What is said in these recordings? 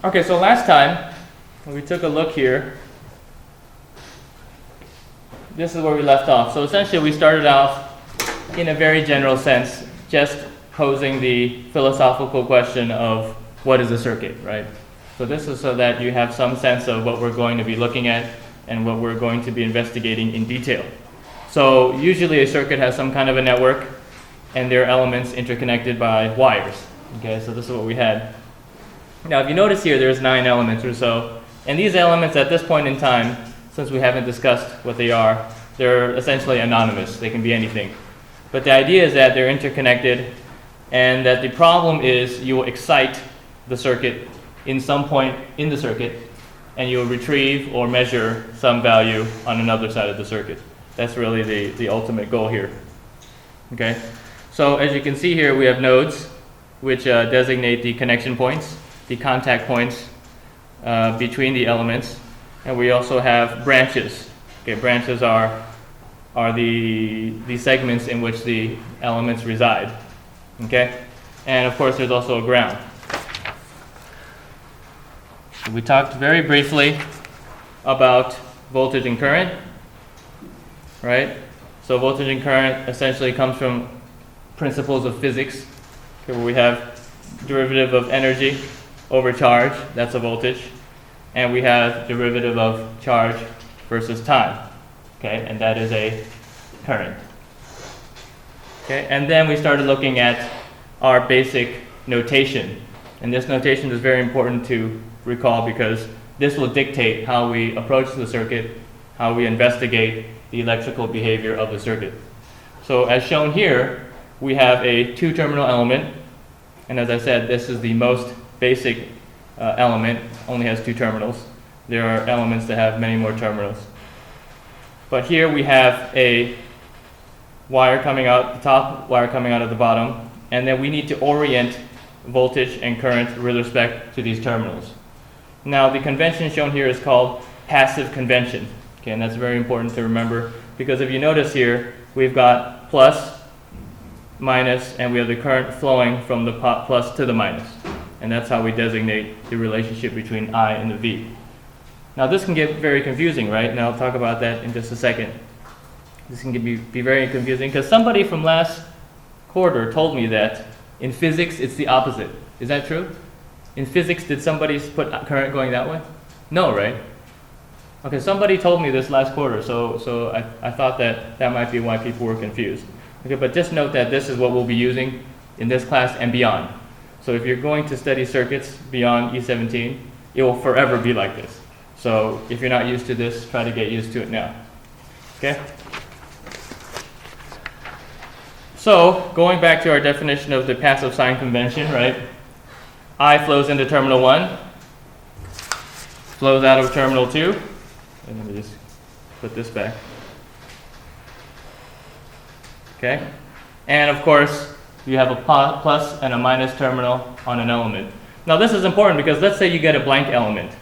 Okay, so last time when we took a look here, this is where we left off. So essentially we started off in a very general sense, just posing the philosophical question of what is a circuit, right? So this is so that you have some sense of what we're going to be looking at and what we're going to be investigating in detail. So usually a circuit has some kind of a network and there are elements interconnected by wires. Okay, so this is what we had. Now if you notice here, there's 9 elements or so, and these elements at this point in time, since we haven't discussed what they are, they're essentially anonymous. They can be anything. But the idea is that they're interconnected and that the problem is you will excite the circuit in some point in the circuit and you will retrieve or measure some value on another side of the circuit. That's really the ultimate goal here. Okay? So as you can see here, we have nodes which designate the connection points, the contact points between the elements, and we also have branches. Okay, branches are the segments in which the elements reside. Okay, and of course there's also a ground. We talked very briefly about voltage and current, right? So voltage and current essentially comes from principles of physics, okay, where we have derivative of energy over charge, that's a voltage, and we have derivative of charge versus time, okay, and that is a current. Okay, and then we started looking at our basic notation, and this notation is very important to recall because this will dictate how we approach the circuit, how we investigate the electrical behavior of the circuit. So as shown here, we have a 2-terminal element, and as I said, this is the most basic element, only has 2 terminals. There are elements that have many more terminals. But here we have a wire coming out the top, wire coming out of the bottom, and then we need to orient voltage and current with respect to these terminals. Now the convention shown here is called passive convention, okay, and that's very important to remember because if you notice here, we've got plus, minus, and we have the current flowing from the plus to the minus, and that's how we designate the relationship between I and the V. Now this can get very confusing, right? And I'll talk about that in just a second. This can be very confusing because somebody from last quarter told me that in physics it's the opposite. Is that true? In physics, did somebody put current going that way? No, right? Okay, somebody told me this last quarter, so I thought that might be why people were confused. Okay, but just note that this is what we'll be using in this class and beyond. So if you're going to study circuits beyond E17, it will forever be like this. So if you're not used to this, try to get used to it now. Okay? So going back to our definition of the passive sign convention, right? I flows into terminal 1, flows out of terminal 2. And let me just put this back. Okay? And of course, you have a plus and a minus terminal on an element. Now this is important because let's say you get a blank element.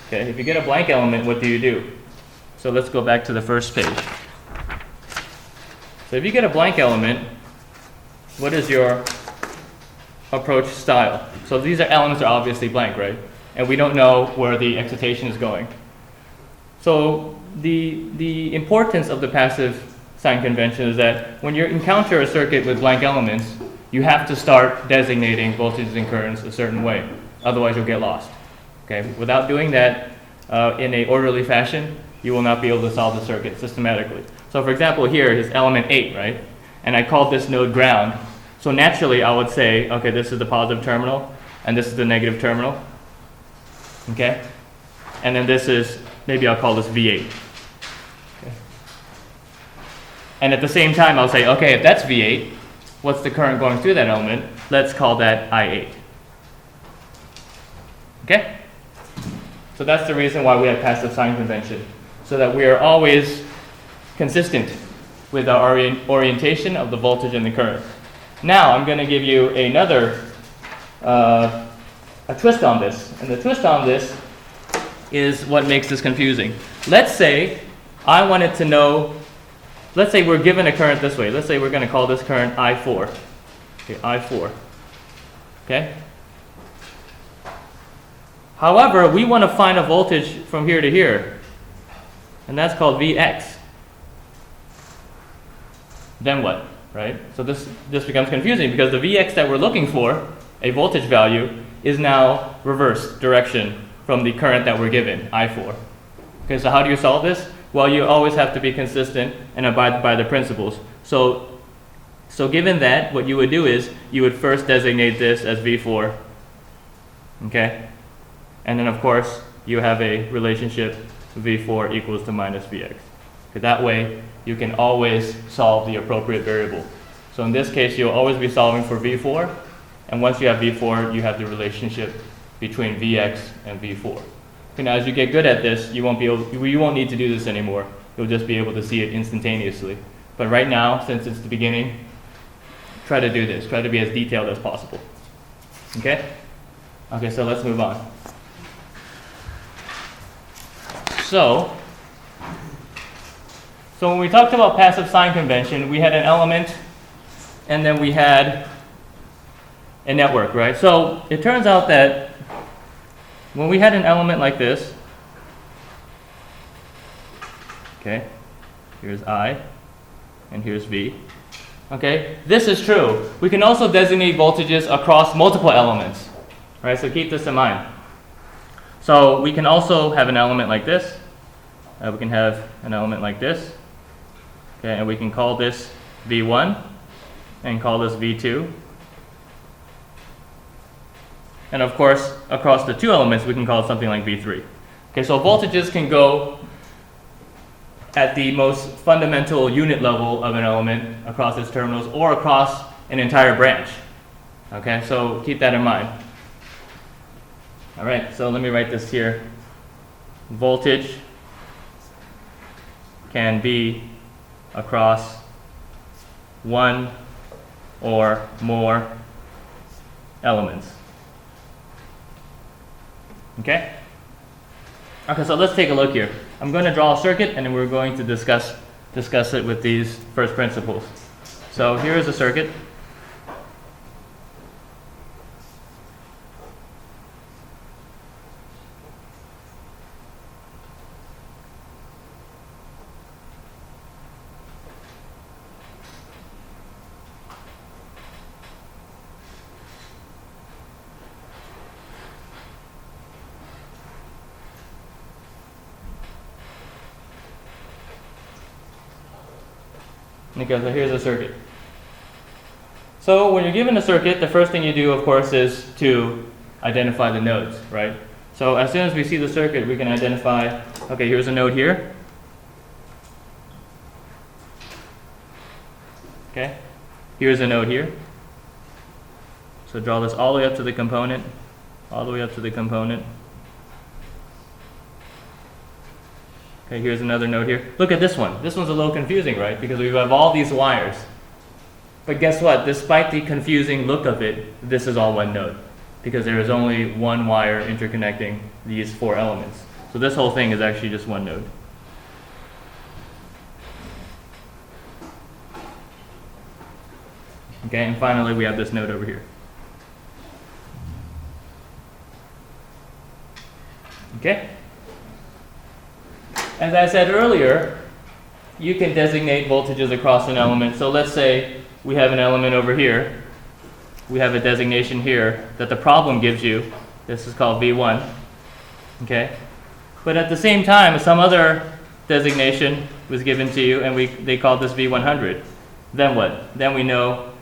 Okay? If you get a blank element, what do you do? So let's go back to the first page. So if you get a blank element, what is your approach style? So these elements are obviously blank, right? And we don't know where the excitation is going. So the importance of the passive sign convention is that when you encounter a circuit with blank elements, you have to start designating voltages and currents a certain way. Otherwise, you'll get lost. Okay? Without doing that in an orderly fashion, you will not be able to solve the circuit systematically. So for example, here is element 8, right? And I called this node ground. So naturally, I would say, okay, this is the positive terminal, and this is the negative terminal. Okay? And then this is, maybe I'll call this V8. Okay. And at the same time, I'll say, okay, if that's V8, what's the current going through that element? Let's call that I8. Okay? So that's the reason why we have passive sign convention, so that we are always consistent with our orientation of the voltage and the current. Now I'm going to give you another a twist on this, and the twist on this is what makes this confusing. Let's say I wanted to know, let's say we're given a current this way. Let's say we're going to call this current I4. Okay, I4. Okay? However, we want to find a voltage from here to here, and that's called Vx. Then what, right? So this becomes confusing because the Vx that we're looking for, a voltage value, is now reverse direction from the current that we're given, I4. Okay, so how do you solve this? Well, you always have to be consistent and abide by the principles. So given that, what you would do is you would first designate this as V4, okay? And then of course, you have a relationship V4 equals to minus Vx. Okay, that way, you can always solve the appropriate variable. So in this case, you'll always be solving for V4, and once you have V4, you have the relationship between Vx and V4. Okay, now as you get good at this, you won't need to do this anymore. You'll just be able to see it instantaneously. But right now, since it's the beginning, try to do this. Try to be as detailed as possible. Okay? Okay, so let's move on. So when we talked about passive sign convention, we had an element, and then we had a network, right? So it turns out that when we had an element like this, okay, here's I, and here's V. Okay, this is true. We can also designate voltages across multiple elements, right? So keep this in mind. So we can also have an element like this. We can have an element like this. Okay, and we can call this V1 and call this V2. And of course, across the two elements, we can call it something like V3. Okay, so voltages can go at the most fundamental unit level of an element across its terminals or across an entire branch. Okay, so keep that in mind. All right, so let me write this here. Voltage can be across one or more elements. Okay? Okay, so let's take a look here. I'm going to draw a circuit and then we're going to discuss it with these first principles. So here is a circuit. Okay, so here's a circuit. So when you're given a circuit, the first thing you do, of course, is to identify the nodes, right? So as soon as we see the circuit, we can identify, okay, here's a node here. Okay, here's a node here. So draw this all the way up to the component, all the way up to the component. Okay, here's another node here. Look at this one. This one's a little confusing, right? Because we have all these wires. But guess what? Despite the confusing look of it, this is all one node. Because there is only one wire interconnecting these four elements. So this whole thing is actually just one node. Okay, and finally we have this node over here. Okay? As I said earlier, you can designate voltages across an element. So let's say we have an element over here. We have a designation here that the problem gives you. This is called V1. Okay? But at the same time, some other designation was given to you, and they called this V100. Then what? Then we know,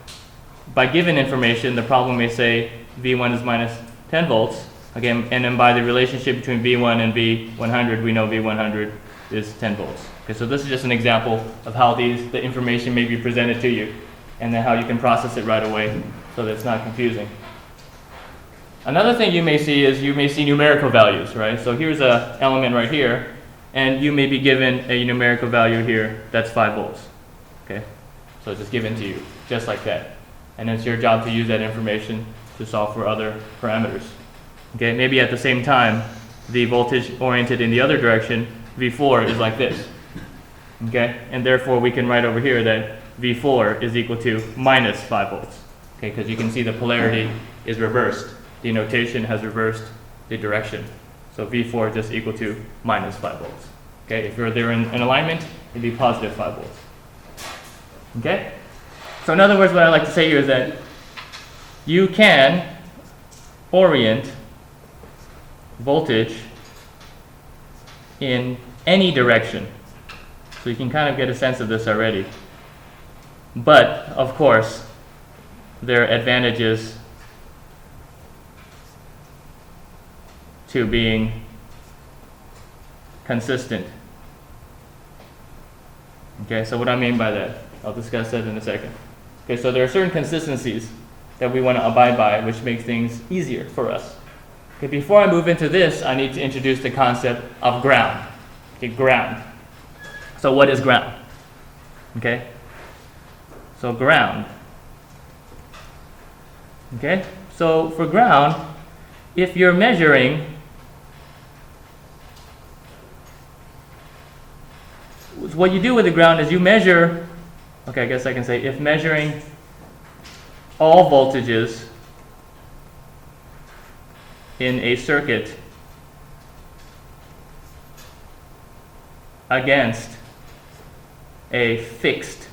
by given information, the problem may say V1 is minus 10 volts. Okay, and then by the relationship between V1 and V100, we know V100 is 10 volts. Okay, so this is just an example of how the information may be presented to you, and then how you can process it right away so that it's not confusing. Another thing you may see is you may see numerical values, right? So here's an element right here, and you may be given a numerical value here that's 5 volts. Okay, so it's just given to you, just like that. And it's your job to use that information to solve for other parameters. Okay, maybe at the same time, the voltage oriented in the other direction, V4, is like this. Okay, and therefore we can write over here that V4 is equal to minus 5 volts. Okay, because you can see the polarity is reversed. The notation has reversed the direction. So V4 is just equal to minus 5 volts. Okay, if they're in alignment, it'd be positive 5 volts. Okay? So in other words, what I'd like to say here is that you can orient voltage in any direction. So you can kind of get a sense of this already. But, of course, there are advantages to being consistent. Okay, so what I mean by that, I'll discuss that in a second. Okay, so there are certain consistencies that we want to abide by, which makes things easier for us. Okay, before I move into this, I need to introduce the concept of ground. Okay, ground. So what is ground? Okay, so ground. Okay, so for ground, if you're measuring, what you do with the ground is you measure, okay, I guess I can say, if measuring all voltages in a circuit against a fixed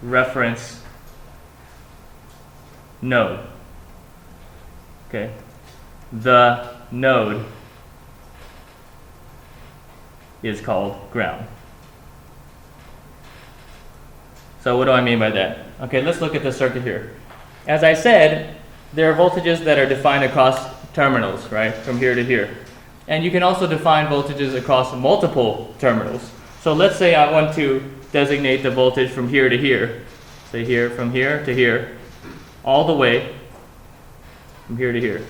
reference node. Okay, the node is called ground. So what do I mean by that? Okay, let's look at the circuit here. As I said, there are voltages that are defined across terminals, right, from here to here. And you can also define voltages across multiple terminals. So let's say I want to designate the voltage from here to here. Say here, from here to here, all the way from here to here.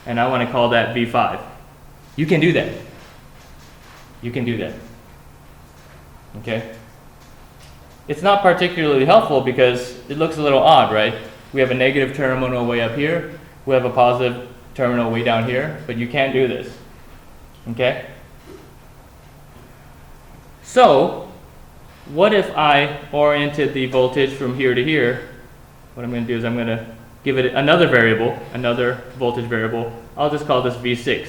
And I want to call that V5. You can do that. You can do that. Okay? It's not particularly helpful because it looks a little odd, right? We have a negative terminal way up here. We have a positive terminal way down here. But you can't do this. Okay? So, what if I oriented the voltage from here to here? What I'm going to do is I'm going to give it another variable, another voltage variable. I'll just call this V6.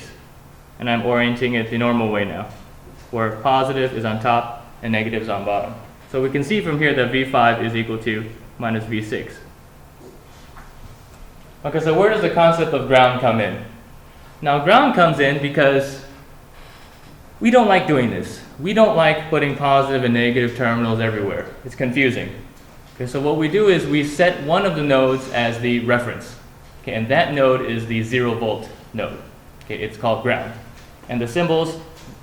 And I'm orienting it the normal way now, where positive is on top and negative is on bottom. So we can see from here that V5 is equal to minus V6. Okay, so where does the concept of ground come in? Now ground comes in because we don't like doing this. We don't like putting positive and negative terminals everywhere. It's confusing. Okay, so what we do is we set one of the nodes as the reference. Okay, and that node is the 0 volt node. Okay, it's called ground. And the symbols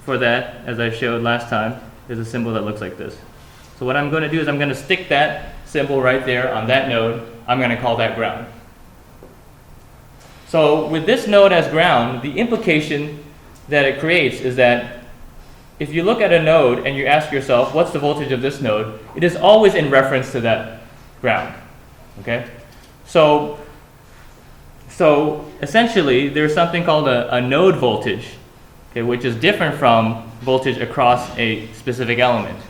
for that, as I showed last time, is a symbol that looks like this. So what I'm going to do is I'm going to stick that symbol right there on that node. I'm going to call that ground. So with this node as ground, the implication that it creates is that if you look at a node and you ask yourself, what's the voltage of this node? It is always in reference to that ground. Okay? So essentially, there's something called a node voltage, okay, which is different from voltage across a specific element.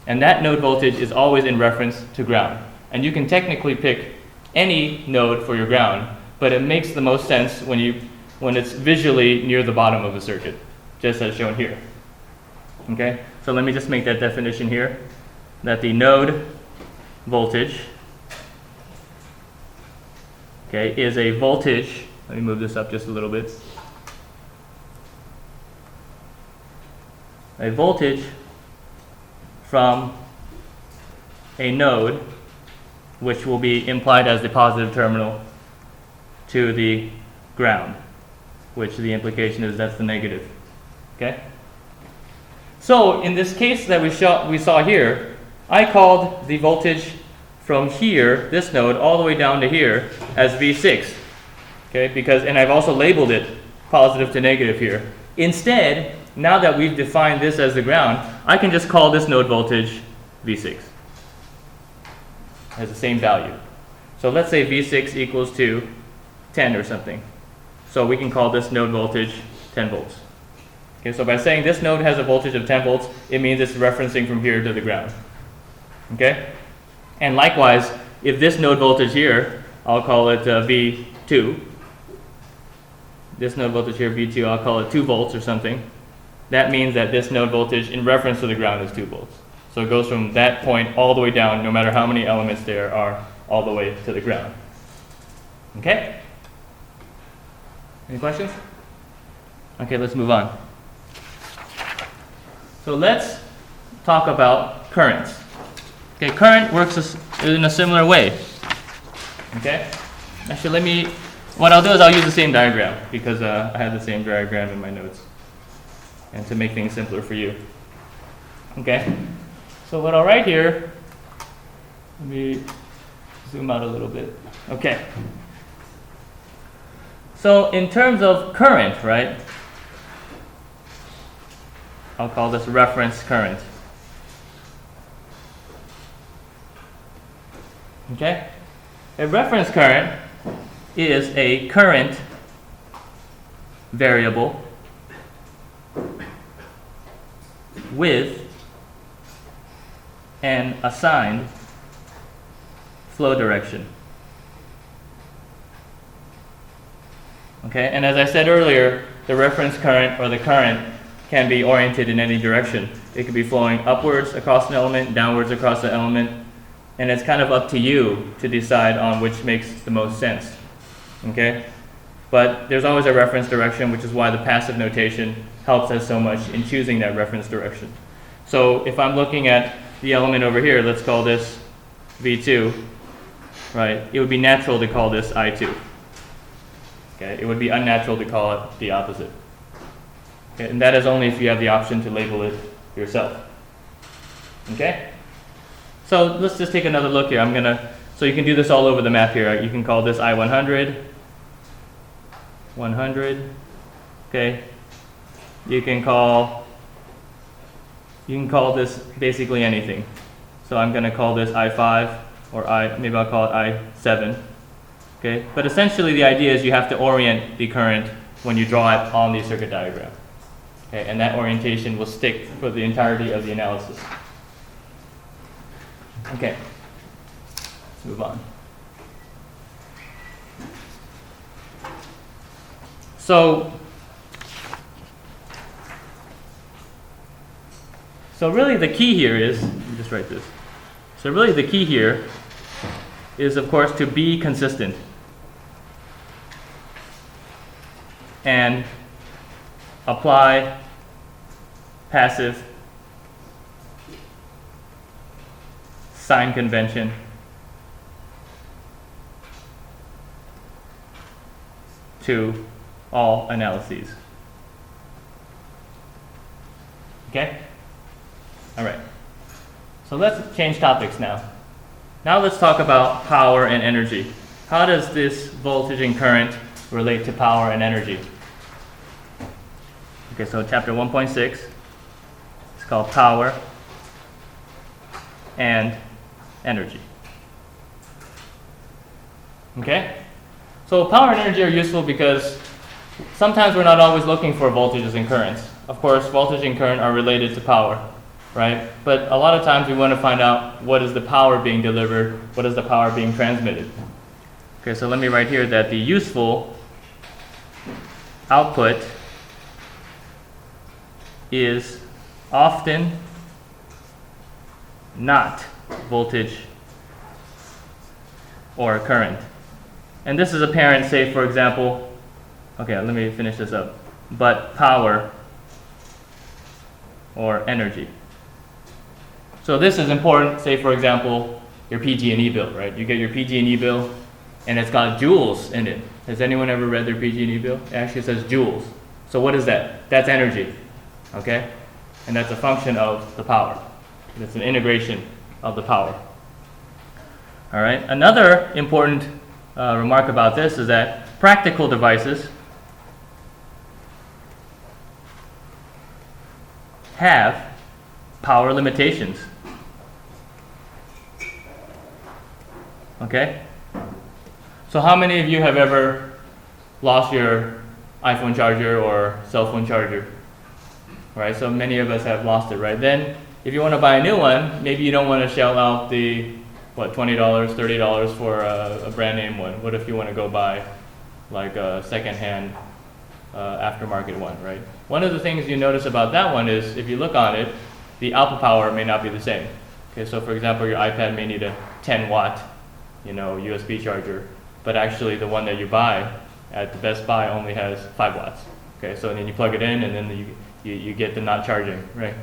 And that node voltage is always in reference to ground. And you can technically pick any node for your ground, but it makes the most sense when it's visually near the bottom of the circuit, just as shown here. Okay, so let me just make that definition here, that the node voltage, okay, is a voltage, let me move this up just a little bit, a voltage from a node, which will be implied as the positive terminal, to the ground, which the implication is that's the negative. Okay? So in this case that we saw here, I called the voltage from here, this node, all the way down to here as V6. Okay, and I've also labeled it positive to negative here. Instead, now that we've defined this as the ground, I can just call this node voltage V6. It has the same value. So let's say V6 equals to 10 or something. So we can call this node voltage 10 volts. Okay, so by saying this node has a voltage of 10 volts, it means it's referencing from here to the ground. Okay? And likewise, if this node voltage here, I'll call it V2. this node voltage here, V2, I'll call it 2 volts or something. That means that this node voltage in reference to the ground is 2 volts. So it goes from that point all the way down, no matter how many elements there are, all the way to the ground. Okay? Any questions? Okay, let's move on. So let's talk about currents. Okay, current works in a similar way. Okay? Actually, what I'll do is I'll use the same diagram because I had the same diagram in my notes. And to make things simpler for you. Okay? So what I'll write here, let me zoom out a little bit. Okay. So in terms of current, right? I'll call this reference current. Okay? A reference current is a current variable with an assigned flow direction. Okay, and as I said earlier, the reference current or the current can be oriented in any direction. It could be flowing upwards across an element, downwards across the element, and it's kind of up to you to decide on which makes the most sense. Okay? But there's always a reference direction, which is why the passive notation helps us so much in choosing that reference direction. So if I'm looking at the element over here, let's call this V2, right? It would be natural to call this I2. Okay? It would be unnatural to call it the opposite. Okay? And that is only if you have the option to label it yourself. Okay? So let's just take another look here. So you can do this all over the map here. You can call this I100, 100. Okay? You can call this basically anything. So I'm going to call this I5, or maybe I'll call it I7. Okay? But essentially the idea is you have to orient the current when you draw it on the circuit diagram. Okay? And that orientation will stick for the entirety of the analysis. Okay, let's move on. So really the key here is, let me just write this. So really the key here is, of course, to be consistent and apply passive sign convention to all analyses. Okay? All right. So let's change topics now. Now let's talk about power and energy. How does this voltage and current relate to power and energy? Okay, so chapter 1.6 is called Power and Energy. Okay? So power and energy are useful because sometimes we're not always looking for voltages and currents. Of course, voltage and current are related to power, right? But a lot of times we want to find out what is the power being delivered, what is the power being transmitted. Okay, so let me write here that the useful output is often not voltage or current. And this is apparent, say for example, okay, let me finish this up, but power or energy. So this is important, say for example, your PG&E bill, right? You get your PG&E bill and it's got joules in it. Has anyone ever read their PG&E bill? It actually says joules. So what is that? That's energy, okay? And that's a function of the power. It's an integration of the power. All right. Another important remark about this is that practical devices have power limitations. Okay? So how many of you have ever lost your iPhone charger or cell phone charger? Right? So many of us have lost it, right? Then if you want to buy a new one, maybe you don't want to shell out the $20, $30 for a brand name one. What if you want to go buy like a secondhand aftermarket one, right? One of the things you notice about that one is if you look on it, the output power may not be the same. Okay, so for example, your iPad may need a 10 watt, USB charger, but actually the one that you buy at the Best Buy only has 5 watts. Okay, so then you plug it in and then you get the not charging, right?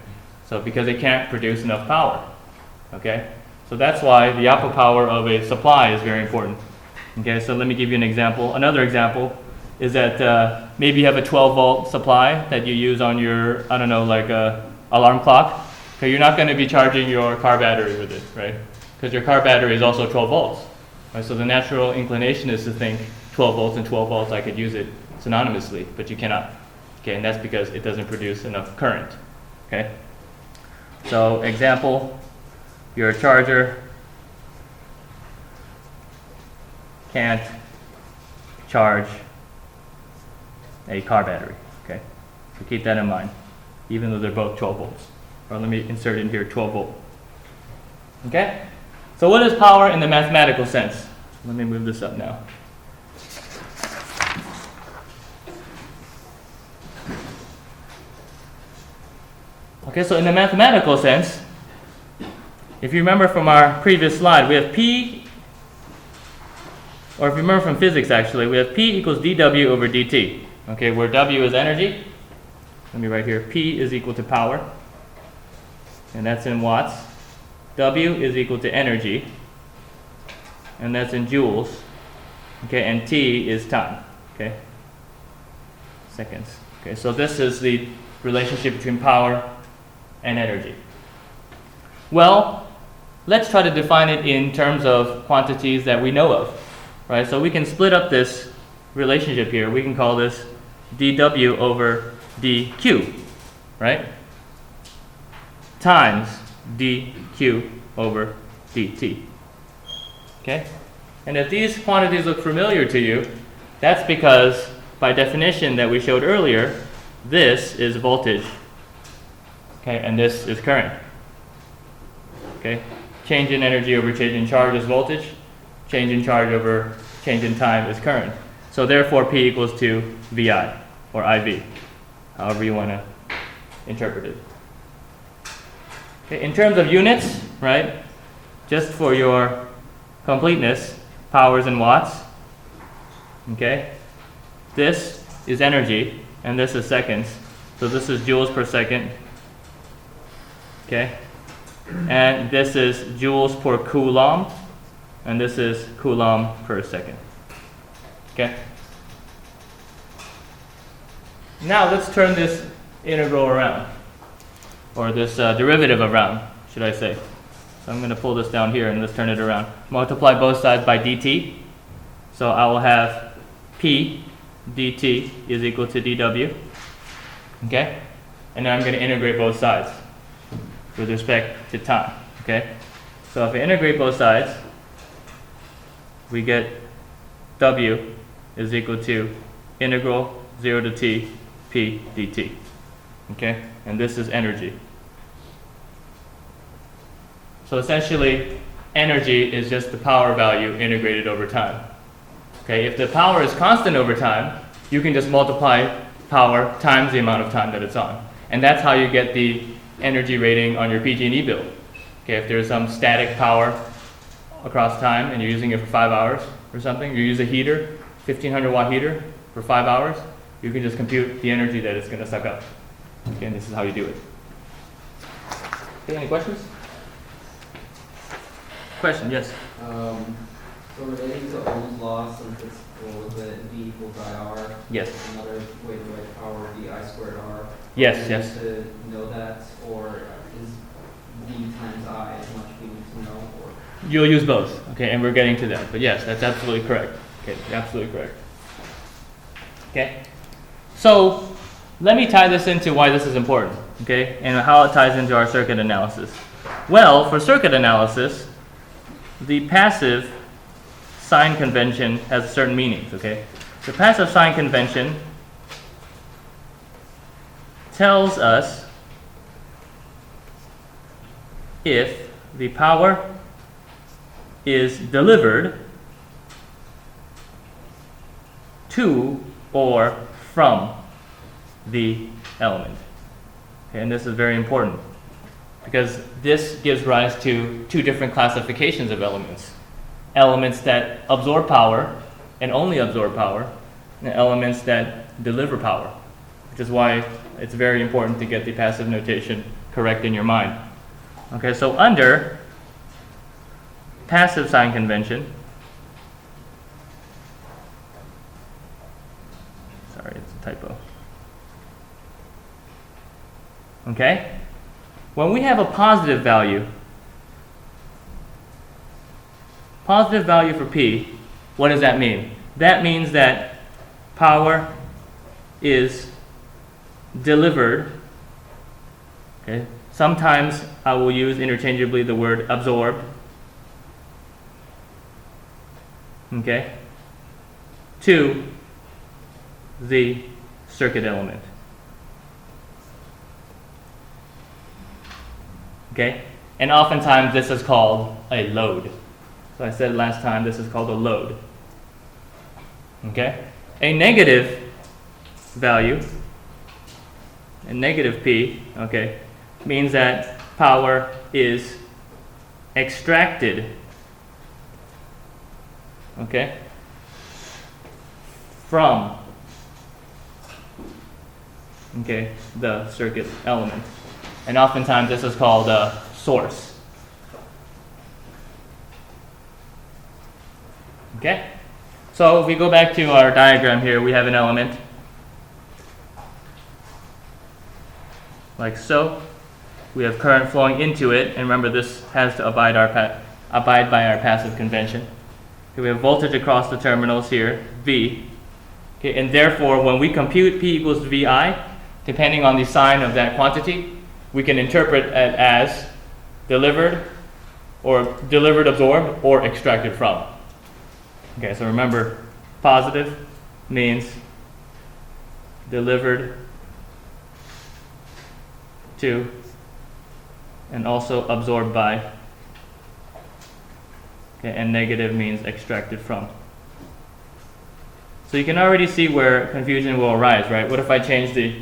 So because it can't produce enough power. Okay, so that's why the output power of a supply is very important. Okay, so let me give you an example. Another example is that maybe you have a 12-volt supply that you use on your, I don't know, like a alarm clock. Okay, you're not going to be charging your car battery with it, right? Because your car battery is also 12 volts. Right? So the natural inclination is to think 12 volts and 12 volts, I could use it synonymously, but you cannot. Okay, and that's because it doesn't produce enough current. Okay, so example, your charger can't charge a car battery. Okay, so keep that in mind, even though they're both 12 volts. Or let me insert in here 12 volt. Okay, so what is power in the mathematical sense? Let me move this up now. Okay, so in the mathematical sense, if you remember from our previous slide, we have P, or if you remember from physics actually, we have P equals dW over dt. Okay, where W is energy. Let me write here, P is equal to power, and that's in watts. W is equal to energy, and that's in joules. Okay, and T is time. Okay, seconds. Okay, so this is the relationship between power and energy. Well, let's try to define it in terms of quantities that we know of, right? So we can split up this relationship here. We can call this dW over dQ, right? Times dQ over dt. Okay? And if these quantities look familiar to you, that's because by definition that we showed earlier, this is voltage. Okay, and this is current. Okay? Change in energy over change in charge is voltage. Change in charge over change in time is current. So therefore P equals to VI or IV, however you want to interpret it. Okay, in terms of units, right, just for your completeness, power is in watts. Okay, this is energy and this is seconds. So this is joules per second. Okay, and this is joules per coulomb, and this is coulomb per second. Okay. Now let's turn this integral around, or this derivative around, should I say. So I'm going to pull this down here and let's turn it around. Multiply both sides by dt. So I will have P dt is equal to dW. Okay? And then I'm going to integrate both sides with respect to time. Okay? So if I integrate both sides, we get W is equal to integral 0 to t P dt. Okay? And this is energy. So essentially, energy is just the power value integrated over time. Okay? If the power is constant over time, you can just multiply power times the amount of time that it's on. And that's how you get the energy rating on your PG&E bill. Okay, if there's some static power across time and you're using it for 5 hours or something, you use a heater, 1500 watt heater for 5 hours, you can just compute the energy that it's going to suck up. Okay, and this is how you do it. Okay, any questions? Question, yes? So relating to Ohm's law, since it's the V equals IR, Yes. another way to write power VI squared R. Yes, Do we yes. need to know that, or is V times I as much we need to know? Or? You'll use both, okay, and we're getting to that. But yes, that's absolutely correct. Okay, absolutely correct. Okay, so let me tie this into why this is important, okay, and how it ties into our circuit analysis. Well, for circuit analysis, the passive sign convention has certain meanings, okay? The passive sign convention tells us if the power is delivered to or from the element. Okay, and this is very important because this gives rise to two different classifications of elements. Elements that absorb power and only absorb power, and elements that deliver power, which is why it's very important to get the passive notation correct in your mind. Okay, so under passive sign convention, sorry, it's a typo. Okay, when we have a positive value for P, what does that mean? That means that power is delivered. Okay. Sometimes I will use interchangeably the word absorbed. Okay, to the circuit element. Okay, and oftentimes this is called a load. So I said last time this is called a load. Okay, a negative value, a negative P, okay, means that power is extracted, okay, from, okay, the circuit element. And oftentimes this is called a source. Okay? So if we go back to our diagram here, we have an element like so. We have current flowing into it, and remember this has to abide by our passive convention. Okay, we have voltage across the terminals here, V. Okay, and therefore when we compute P equals VI, depending on the sign of that quantity, we can interpret it as delivered, absorbed, or extracted from. Okay, so remember, positive means delivered to and also absorbed by. Okay, and negative means extracted from. So you can already see where confusion will arise, right? What if I change the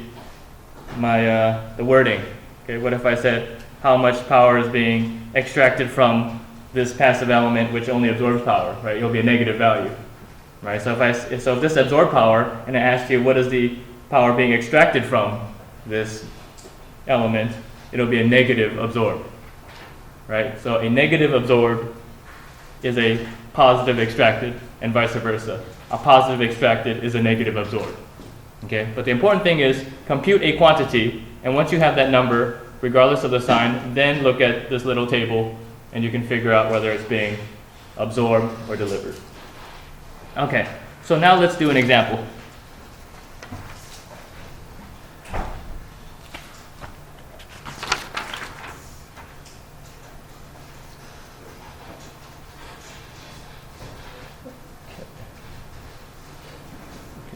wording? Okay, what if I said how much power is being extracted from this passive element which only absorbs power, right? It'll be a negative value, right? So if this absorbed power, and I asked you what is the power being extracted from this element, it'll be a negative absorbed, right? So a negative absorbed is a positive extracted, and vice versa. A positive extracted is a negative absorbed. Okay, but the important thing is compute a quantity, and once you have that number, regardless of the sign, then look at this little table and you can figure out whether it's being absorbed or delivered. Okay, so now let's do an example.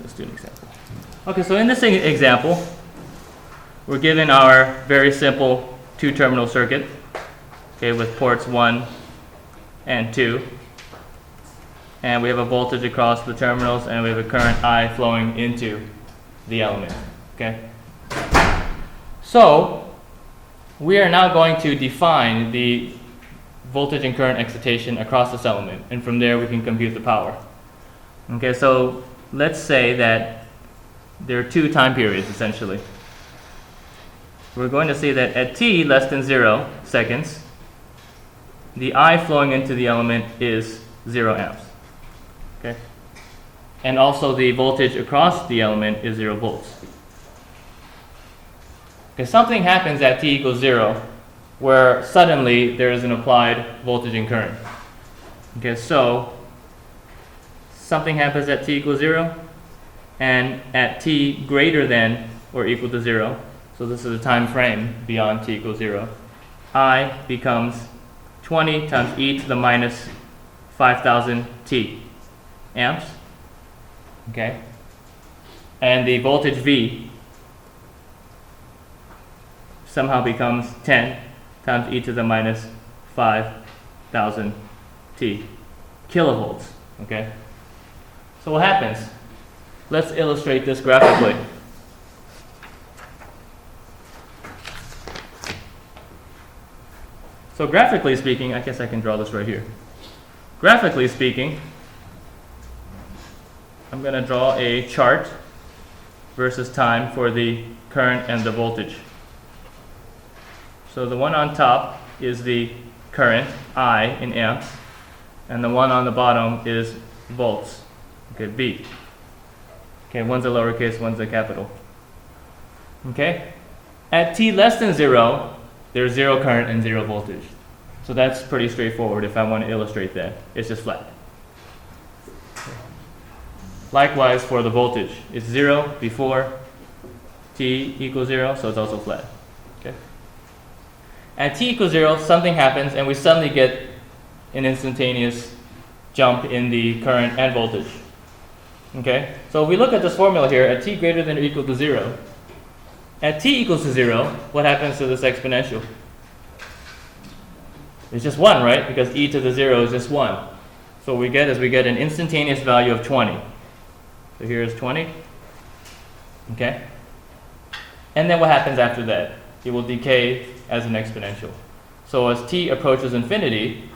Let's do an example. Okay, so in this example, we're given our very simple two-terminal circuit, okay, with ports 1 and 2. And we have a voltage across the terminals, and we have a current I flowing into the element, okay? So, we are now going to define the voltage and current excitation across this element, and from there we can compute the power. Okay, so let's say that there are two time periods, essentially. We're going to say that at t less than 0 seconds, the I flowing into the element is 0 amps. Okay? And also the voltage across the element is 0 volts. Okay, something happens at t equals 0 where suddenly there is an applied voltage and current. Okay, so something happens at t equals 0, and at t greater than or equal to 0, so this is a time frame beyond t equals 0, I becomes 20 times e to the minus 5,000 t amps. Okay, and the voltage V somehow becomes 10 times e to the minus 5,000 t kilovolts. Okay, so what happens? Let's illustrate this graphically. So graphically speaking, I guess I can draw this right here. Graphically speaking, I'm going to draw a chart versus time for the current and the voltage. So the one on top is the current, I in amps, and the one on the bottom is volts, okay, V. Okay, one's a lowercase, one's a capital. Okay? At t less than 0, there's 0 current and 0 voltage. So that's pretty straightforward if I want to illustrate that. It's just flat. Likewise for the voltage. It's 0 before t equals 0, so it's also flat. Okay? At t equals 0, something happens and we suddenly get an instantaneous jump in the current and voltage. Okay? So if we look at this formula here, at t greater than or equal to 0, at t equals to 0, what happens to this exponential? It's just 1, right? Because e to the 0 is just 1. So what we get is we get an instantaneous value of 20. So here is 20. Okay? And then what happens after that? It will decay as an exponential. So as t approaches infinity,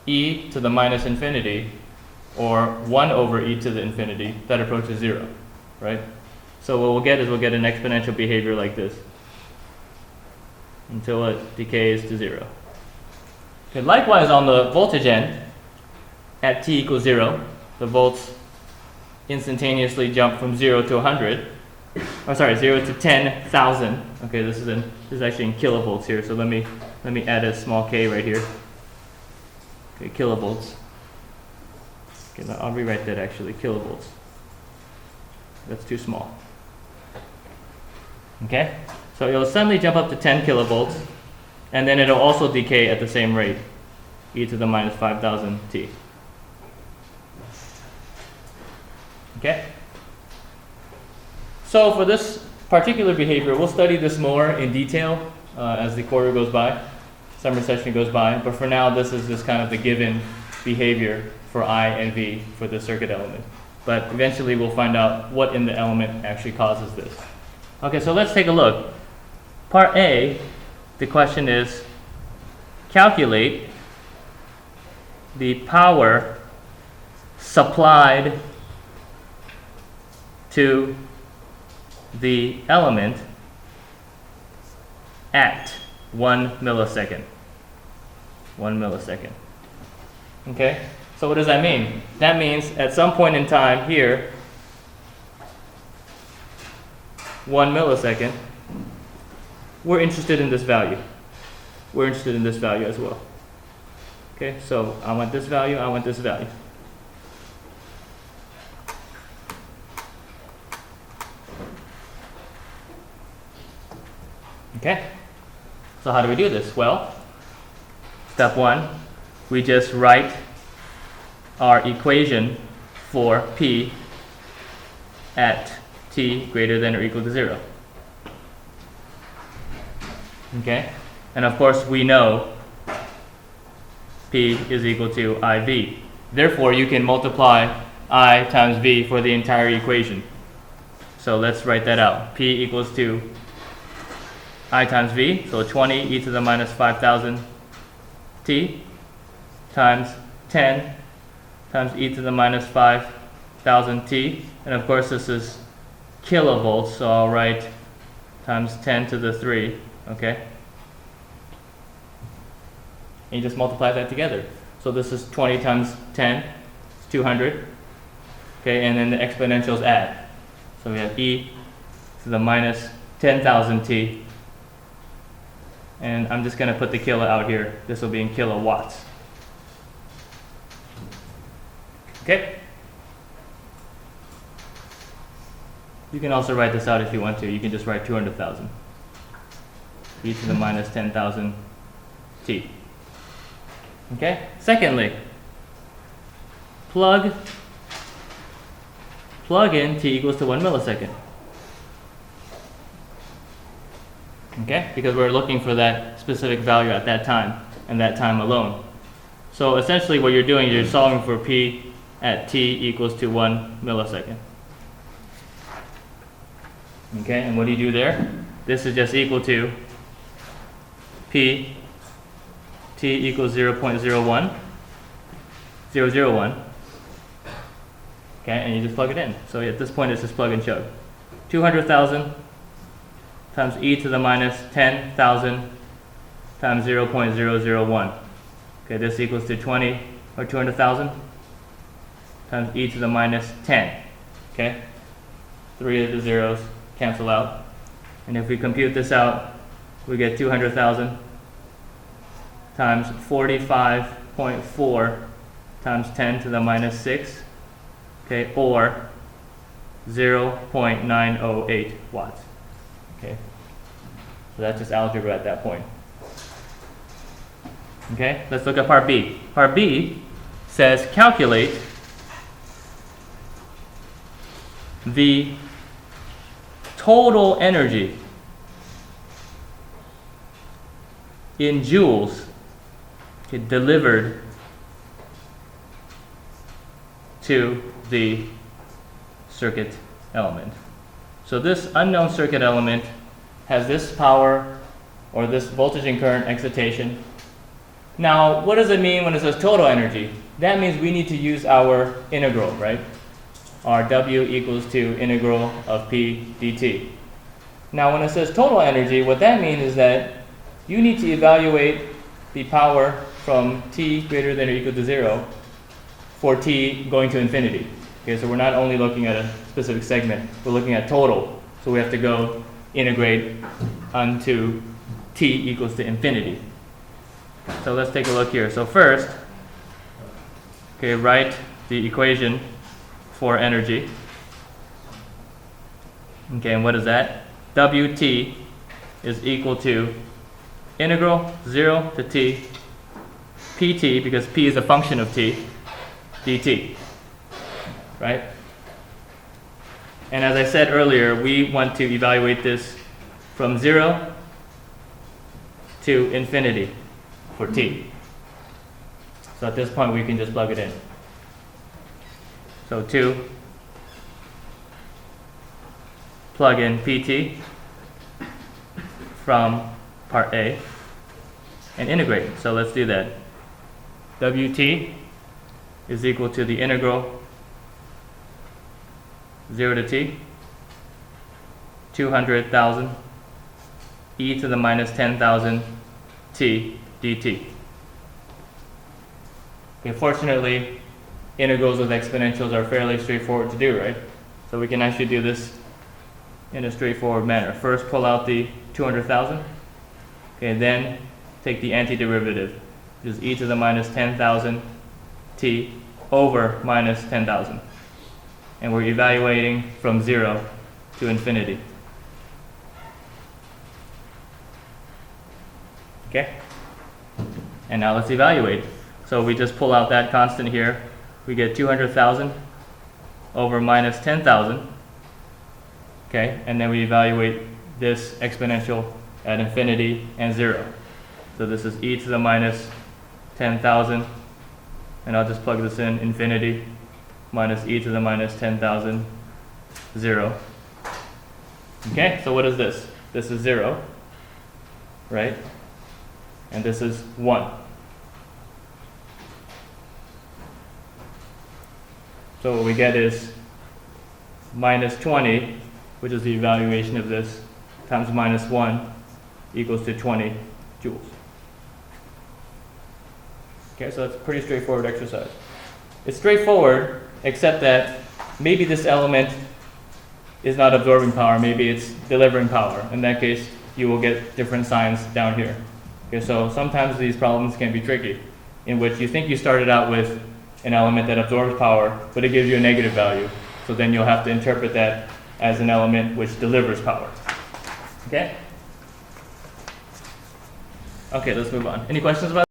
e to the minus infinity, or 1 over e to the infinity, that approaches 0, right? So what we'll get is we'll get an exponential behavior like this until it decays to 0. Okay, likewise on the voltage end, at t equals 0, the volts instantaneously jump from 0 to 100. Oh, sorry, 0 to 10,000. Okay, this is actually in kilovolts here. So let me add a small k right here. Okay, kilovolts. Okay, I'll rewrite that actually, kilovolts. That's too small. Okay, so it'll suddenly jump up to 10 kilovolts, and then it'll also decay at the same rate, e to the minus 5,000 t. Okay? So for this particular behavior, we'll study this more in detail as the quarter goes by, summer session goes by, but for now this is just kind of the given behavior for I and V for the circuit element. But eventually we'll find out what in the element actually causes this. Okay, so let's take a look. Part A, the question is, calculate the power supplied to the element at 1 millisecond. 1 millisecond. Okay? So what does that mean? That means at some point in time here, 1 millisecond, we're interested in this value. We're interested in this value as well. Okay, so I want this value, I want this value. Okay, so how do we do this? Well, step 1, we just write our equation for P at t greater than or equal to 0. Okay, and of course we know P is equal to IV. Therefore, you can multiply I times V for the entire equation. So let's write that out. P equals to I times V, so 20 e to the minus 5,000 t times 10 times e to the minus 5,000 t. And of course this is kilovolts, so I'll write times 10 to the 3, okay? And you just multiply that together. So this is 20 times 10, it's 200. Okay, and then the exponentials add. So we have e to the minus 10,000 t. And I'm just going to put the kilo out here. This will be in kilowatts. Okay? You can also write this out if you want to. You can just write 200,000. E to the minus 10,000 t. Okay? Secondly, plug in t equals to 1 millisecond. Okay? Because we're looking for that specific value at that time and that time alone. So essentially what you're doing is you're solving for p at t equals to 1 millisecond. Okay, and what do you do there? This is just equal to P T equals 0.001, 001. Okay, and you just plug it in. So at this point, it's just plug and chug. 200,000 times e to the minus 10,000 times 0.001. Okay, this equals to 20 or 200,000 times e to the minus 10. Okay, 3 of the zeros cancel out. And if we compute this out, we get 200,000 times 45.4 times 10 to the minus 6, okay, or 0.908 watts. Okay, so that's just algebra at that point. Okay, let's look at part B. Part B says calculate the total energy in joules delivered to the circuit element. So this unknown circuit element has this power or this voltage and current excitation. Now, what does it mean when it says total energy? That means we need to use our integral, right? Our W equals to integral of P dt. Now, when it says total energy, what that means is that you need to evaluate the power from t greater than or equal to 0 for t going to infinity. Okay, so we're not only looking at a specific segment, we're looking at total. So we have to go integrate unto t equals to infinity. So let's take a look here. So first, okay, write the equation for energy. Okay, and what is that? Wt is equal to integral 0 to t pt, because p is a function of t, dt, right? And as I said earlier, we want to evaluate this from 0 to infinity for t. So at this point, we can just plug it in. So 2, plug in pt from part A and integrate. So let's do that. Wt is equal to the integral 0 to t, 200,000 e to the minus 10,000 t dt. Okay, fortunately, integrals with exponentials are fairly straightforward to do, right? So we can actually do this in a straightforward manner. First, pull out the 200,000. Okay, then take the antiderivative, which is e to the minus 10,000 t over minus 10,000. And we're evaluating from 0 to infinity. Okay? And now let's evaluate. So we just pull out that constant here. We get 200,000 over minus 10,000. Okay, and then we evaluate this exponential at infinity and 0. So this is e to the minus 10,000, and I'll just plug this in, infinity minus e to the minus 10,000, 0. Okay, so what is this? This is 0, right? And this is 1. So what we get is minus 20, which is the evaluation of this, times minus 1 equals to 20 joules. Okay, so that's a pretty straightforward exercise. It's straightforward, except that maybe this element is not absorbing power, maybe it's delivering power. In that case, you will get different signs down here. Okay, so sometimes these problems can be tricky, in which you think you started out with an element that absorbs power, but it gives you a negative value. So then you'll have to interpret that as an element which delivers power. Okay? Okay, let's move on. Any questions about